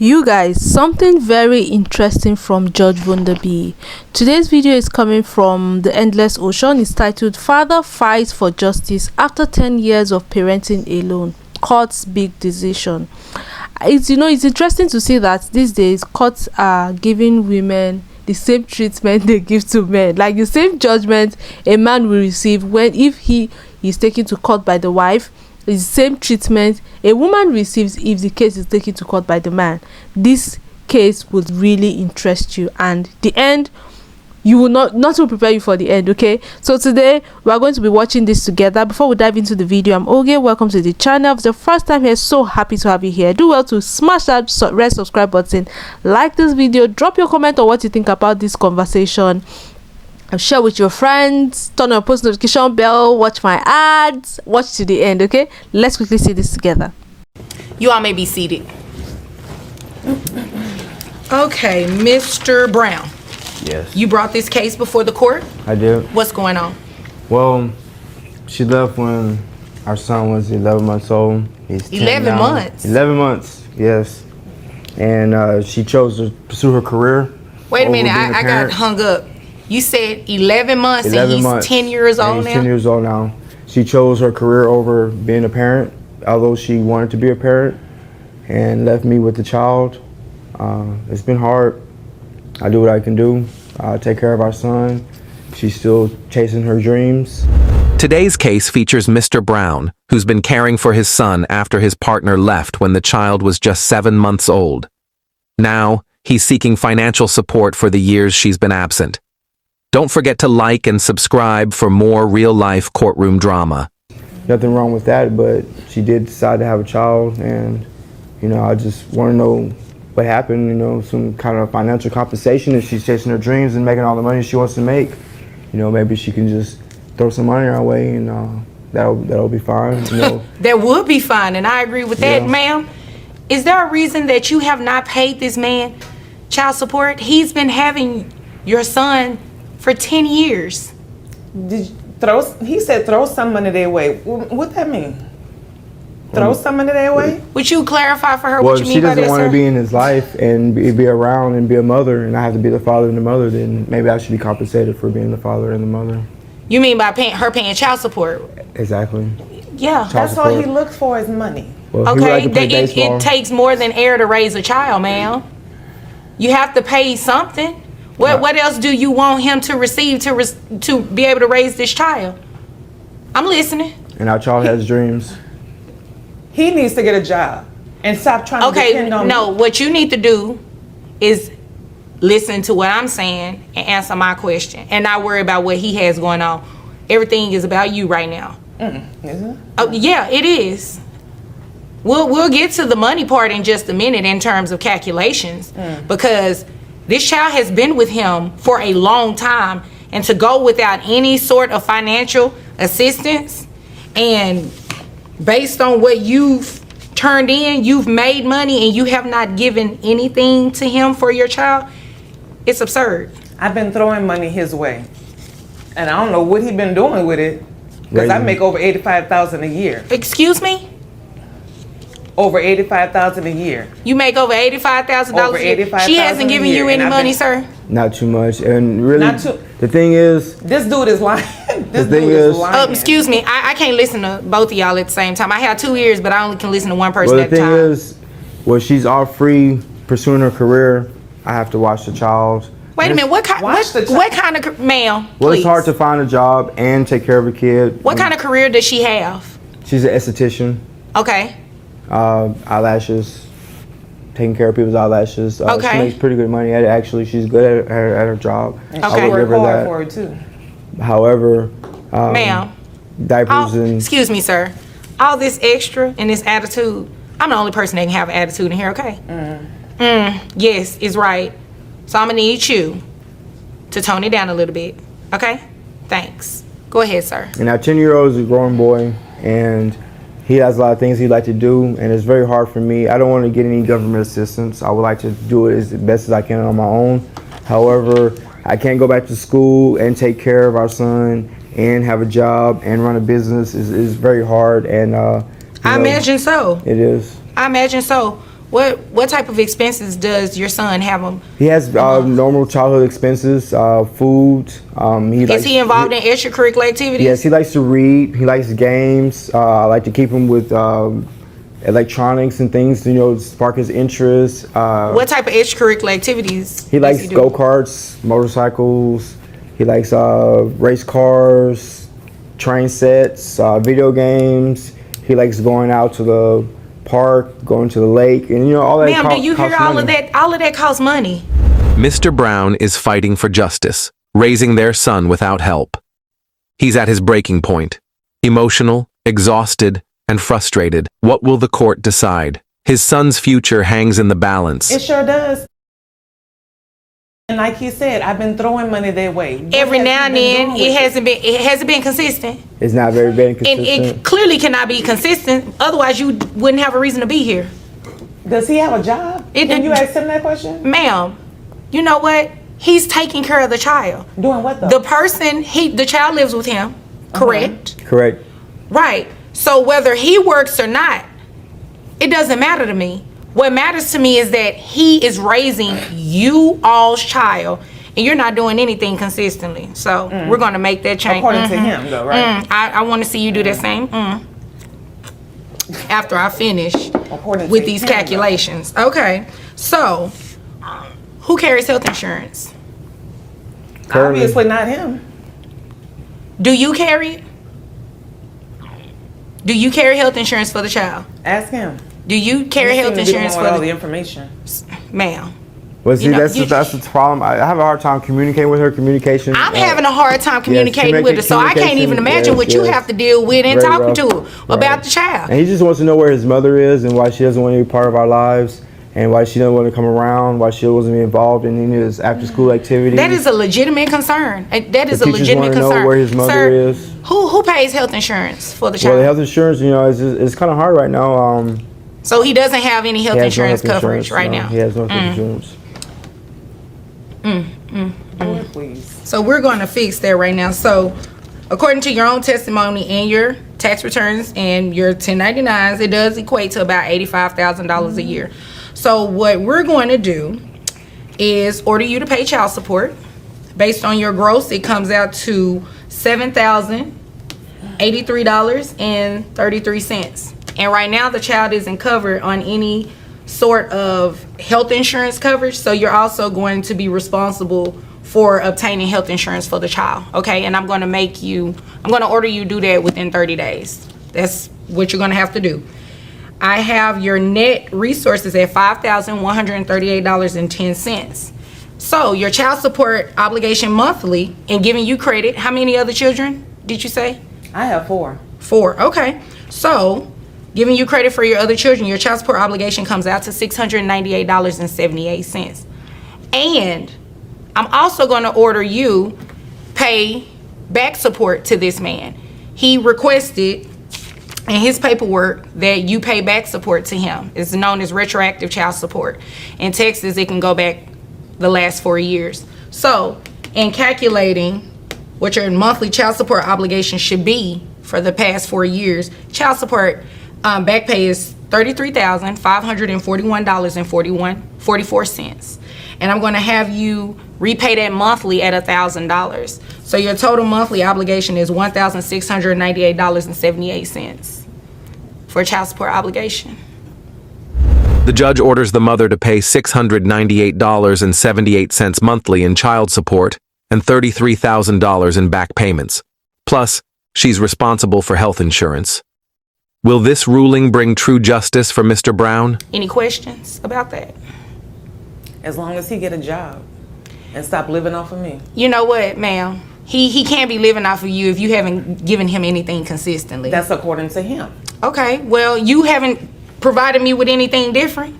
You guys, something very interesting from Judge Wunderby. Today's video is coming from the Endless Ocean. It's titled "Father Fights for Justice After 10 Years of Parenting Alone. Court's Big Decision." It's interesting to see that these days courts are giving women the same treatment they give to men, like the same judgment a man will receive if he is taken to court by the wife. It's the same treatment a woman receives if the case is taken to court by the man. This case would really interest you, and the end, you will not to prepare you for the end. Okay, so today we are going to be watching this together. Before we dive into the video, I'm Oge. Welcome to the channel. If it's the first time here, so happy to have you here. Do well to smash that red subscribe button, like this video, drop your comment on what you think about this conversation, share with your friends, turn on post notification bell, watch my ads, watch to the end. Okay, let's quickly see this together. You all may be seated. Okay, Mr. Brown. Yes. You brought this case before the court? I did. What's going on? Well, she left when our son was 11 months old. He's 10 11 now. months? 11 months, yes. And she chose to pursue her career. Wait a minute, I got hung up. You said 11 months 11 and he's months. 10 years old now? He's 10 years old now. She chose her career over being a parent, although she wanted to be a parent, and left me with the child. It's been hard. I do what I can do. I take care of our son. She's still chasing her dreams. Today's case features Mr. Brown, who's been caring for his son after his partner left when the child was just 7 months old. Now, he's seeking financial support for the years she's been absent. Don't forget to like and subscribe for more real-life courtroom drama. Nothing wrong with that, but she did decide to have a child, and I just want to know what happened, some kind of financial compensation if she's chasing her dreams and making all the money she wants to make. Maybe she can just throw some money our way, and that'll be fine. That would be fine, and I agree with that, Yeah. ma'am. Is there a reason that you have not paid this man child support? He's been having your son for 10 years. He said throw some money their way. What that mean? Throw some money their way? Would you clarify for her Well, what you if she mean by doesn't that, want sir? to be in his life and be around and be a mother, and I have to be the father and the mother, then maybe I should be compensated for being the father and the mother. You mean by her paying child support? Exactly. Yeah. That's all he looks for is money. Well, if he would Okay, like to play baseball, it takes more than air to raise a child, ma'am. You have to pay something. What else do you want him to receive to be able to raise this child? I'm listening. and our child has dreams. He needs to get a job and stop trying to depend on no, me. what you need to do is listen to what I'm saying and answer my question and not worry about what he has going on. Everything is about you right now. Is it? Oh, yeah, it is. We'll get to the money part in just a minute in terms of calculations, because this child has been with him for a long time, and to go without any sort of financial assistance, and based on what you've turned in, you've made money and you have not given anything to him for your child, it's absurd. I've been throwing money his way, and I don't know what he's been doing with it, because I make over $85,000 a year. Excuse me? Over $85,000 a year. You make over $85,000 Over a year. $85,000 She hasn't given a year, you any and I've money, been- sir? Not too much, and really, Not too- the thing is, This dude is lying. This thing dude is is- lying. Excuse me, I can't listen to both of y'all at the same time. I have 2 ears, but I only can listen to one person well, at the a thing time. is, well, she's all free pursuing her career. I have to watch the child. Wait a minute, what kind Watch the what kind of ma'am? Well, Please. it's hard to find a job and take care of a kid. What kind of career does she have? She's an esthetician, Okay. eyelashes, taking care of people's eyelashes. Okay. She makes pretty good money at it. Actually, she's good at her job. And Okay. she I would worked give her hard that. for it too. However, Ma'am. diapers and Excuse me, sir. All this extra and this attitude, I'm the only person that can have an attitude in here, okay? Yes, it's right. So I'm gonna need you to tone it down a little bit, okay? Thanks. Go ahead, sir. And our 10-year-old is a growing boy, and he has a lot of things he'd like to do, and it's very hard for me. I don't want to get any government assistance. I would like to do it as best as I can on my own. However, I can't go back to school and take care of our son and have a job and run a business. Is very hard, and I imagine so. it is. I imagine so. What type of expenses does your son have him? He has normal childhood expenses, food. Is he involved in extracurricular activities? Yes, he likes to read. He likes games. I like to keep him with electronics and things, spark his interest. What type of extracurricular activities? He likes go-karts, motorcycles. He likes race cars, train sets, video games. He likes going out to the park, going to the lake, and all that. Ma'am, do you hear all of that? All of that costs money. Mr. Brown is fighting for justice, raising their son without help. He's at his breaking point. Emotional, exhausted, and frustrated. What will the court decide? His son's future hangs in the balance. It sure does. And like he said, I've been throwing money their way. Every now and then, it hasn't been consistent. It's not very consistent. And it clearly cannot be consistent. Otherwise, you wouldn't have a reason to be here. Does he have a job? Can you ask him that question? Ma'am, you know what? He's taking care of the child. Doing what though? The child lives with him, correct? Correct. Right. So whether he works or not, it doesn't matter to me. What matters to me is that he is raising you all's child, and you're not doing anything consistently. So we're going to make that change. According to him, though, right? I want to see you do the same. After I finish with these calculations. Okay. So, who carries health insurance? Obviously not him. Do you carry it? Do you carry health insurance for the child? Ask him. Do you carry health insurance for all the information? Ma'am. Well, see, that's the problem. I have a hard time communicating with her. Communication. I'm having a hard time communicating with her, so I can't even imagine what you have to deal with in talking to her about the child. And he just wants to know where his mother is and why she doesn't want to be part of our lives, and why she doesn't want to come around, why she doesn't be involved in any of his after-school activities. That is a legitimate concern. That is a legitimate concern. Know where his mother Sir, is. Who pays health insurance for the child? Well, the health insurance, it's kind of hard right now. So he doesn't have any health insurance coverage right now. He has no health insurance. Please. So we're going to fix that right now. So according to your own testimony and your tax returns and your 1099s, it does equate to about $85,000 a year. So what we're going to do is order you to pay child support. Based on your gross, it comes out to $7,083.33. And right now the child isn't covered on any sort of health insurance coverage, so you're also going to be responsible for obtaining health insurance for the child. Okay, and I'm going to order you do that within 30 days. That's what you're going to have to do. I have your net resources at $5,138.10. So your child support obligation monthly, and giving you credit, how many other children did you say? I have 4. 4, okay. So giving you credit for your other children, your child support obligation comes out to $698.78. And I'm also going to order you pay back support to this man. He requested in his paperwork that you pay back support to him. It's known as retroactive child support. In Texas, it can go back the last 4 years. So in calculating what your monthly child support obligation should be for the past 4 years, child support back pay is $33,541.44. And I'm going to have you repay that monthly at $1,000. So your total monthly obligation is $1,698.78 for child support obligation. The judge orders the mother to pay $698.78 monthly in child support and $33,000 in back payments. Plus, she's responsible for health insurance. Will this ruling bring true justice for Mr. Brown? Any questions about that? As long as he get a job and stop living off of me. You know what, ma'am? He can't be living off of you if you haven't given him anything consistently. That's according to him. Okay, well, you haven't provided me with anything different.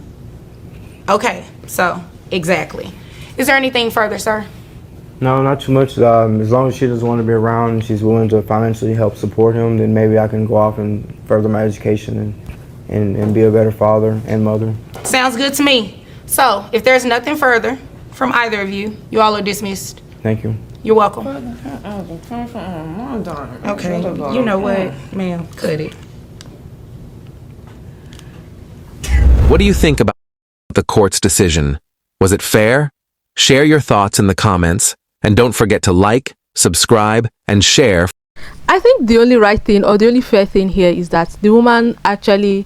Okay, so, exactly. Is there anything further, sir? No, not too much. As long as she doesn't want to be around and she's willing to financially help support him, then maybe I can go off and further my education and be a better father and mother. Sounds good to me. So, if there's nothing further from either of you, you all are dismissed. Thank you. You're welcome. Okay, you know what, ma'am, cut it. What do you think about the court's decision? Was it fair? Share your thoughts in the comments, and don't forget to like, subscribe, and share. I think the only right thing or the only fair thing here is that the woman actually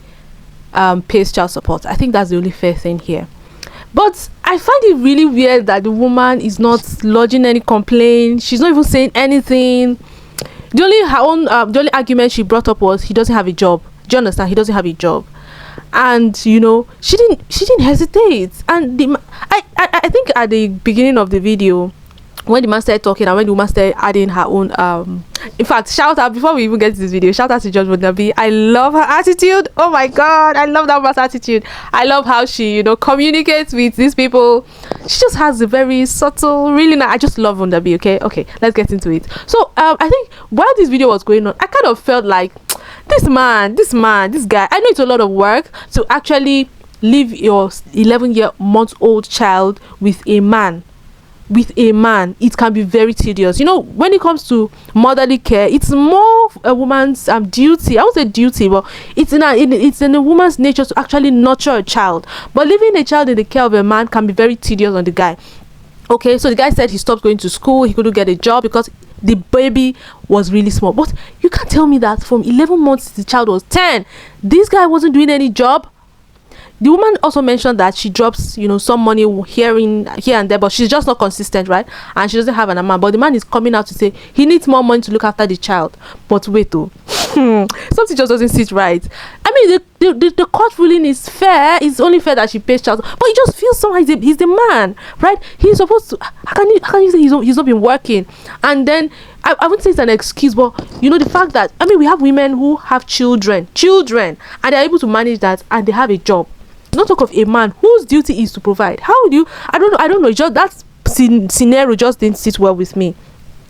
pays child support. I think that's the only fair thing here. But I find it really weird that the woman is not lodging any complaint. She's not even saying anything. The only argument she brought up was he doesn't have a job. Do you understand? He doesn't have a job. And she didn't hesitate. And I think at the beginning of the video, when the man started talking and when the woman started adding her own in fact, shout out, before we even get to this video, shout out to Judge Wunderbi. I love her attitude. Oh my god, I love that woman's attitude. I love how she communicates with these people. She just has a very subtle, really nice. I just love Wunderbi. Okay, let's get into it. So I think while this video was going on, I kind of felt like this guy, I know it's a lot of work to actually leave your 11-month-old child with a man. It can be very tedious. When it comes to motherly care, it's more a woman's duty. I won't say duty, but it's in a woman's nature to actually nurture a child. But leaving a child in the care of a man can be very tedious on the guy. Okay, so the guy said he stopped going to school, he couldn't get a job because the baby was really small. But you can't tell me that from 11 months the child was 10, this guy wasn't doing any job. The woman also mentioned that she drops, some money here and there, but she's just not consistent, right? And she doesn't have an amount. But the man is coming out to say he needs more money to look after the child. But wait, though, something just doesn't sit right. I mean, the court ruling is fair. It's only fair that she pays child, but it just feels somehow he's the man, right? He's supposed to. How can you say he's not been working? And then I wouldn't say it's an excuse, but the fact that we have women who have children, and they're able to manage that, and they have a job. Not talk of a man whose duty is to provide. How would you? I don't know. Just that scenario just didn't sit well with me.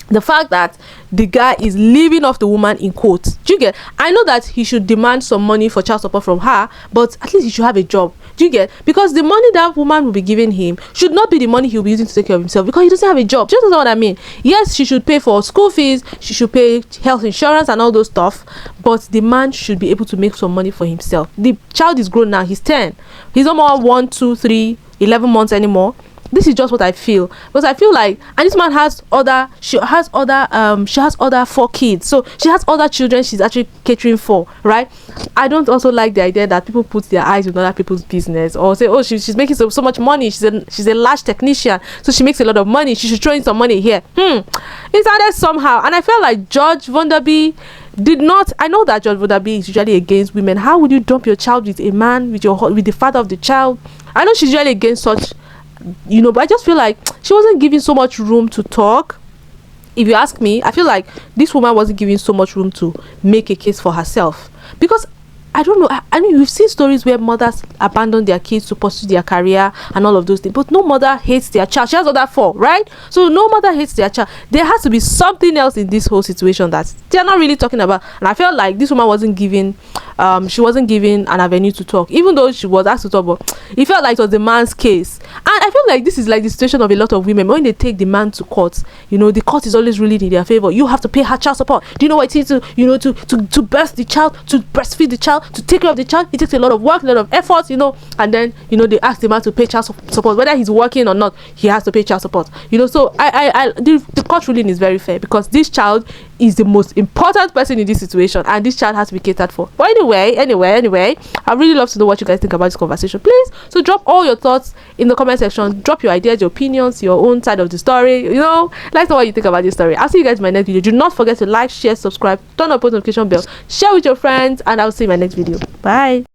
The fact that the guy is living off the woman in quotes. Do you get? I know that he should demand some money for child support from her, but at least he should have a job. Do you get? Because the money that woman will be giving him should not be the money he'll be using to take care of himself, because he doesn't have a job. Do you understand what I mean? Yes, she should pay for school fees, she should pay health insurance and all those stuff, but the man should be able to make some money for himself. The child is grown now, he's 10. He's no more 1, 2, 3, 11 months anymore. This is just what I feel, because I feel like, and this man she has other 4 kids, so she has other children she's actually catering for, right? I don't also like the idea that people put their eyes in other people's business or say, oh, she's making so much money, she's a large technician, so she makes a lot of money, she should throw in some money here. It's added somehow, and I feel like Judge Wunderbi did not. I know that Judge Wunderbi is usually against women. How would you dump your child with a man, with the father of the child? I know she's usually against such, but I just feel like she wasn't giving so much room to talk. If you ask me, I feel like this woman wasn't giving so much room to make a case for herself, because I don't know. I mean, we've seen stories where mothers abandon their kids to pursue their career and all of those things, but no mother hates their child. She has other 4, right? So no mother hates their child. There has to be something else in this whole situation that they're not really talking about. And I felt like this woman wasn't given an avenue to talk, even though she was asked to talk. But it felt like it was the man's case, and I feel like this is like the situation of a lot of women when they take the man to court. The court is always ruling in their favor. You have to pay her child support. Do you know what it is to birth the child, to breastfeed the child, to take care of the child? It takes a lot of work, a lot of effort, and then they ask the man to pay child support, whether he's working or not. He has to pay child support. So the court ruling is very fair, because this child is the most important person in this situation, and this child has to be catered for. But anyway, I really love to know what you guys think about this conversation. Please, so drop all your thoughts in the comment section. Drop your ideas, your opinions, your own side of the story. Let us know what you think about this story. I'll see you guys in my next video. Do not forget to like, share, subscribe, turn on post notification bell, share with your friends, and I'll see you in my next video. Bye.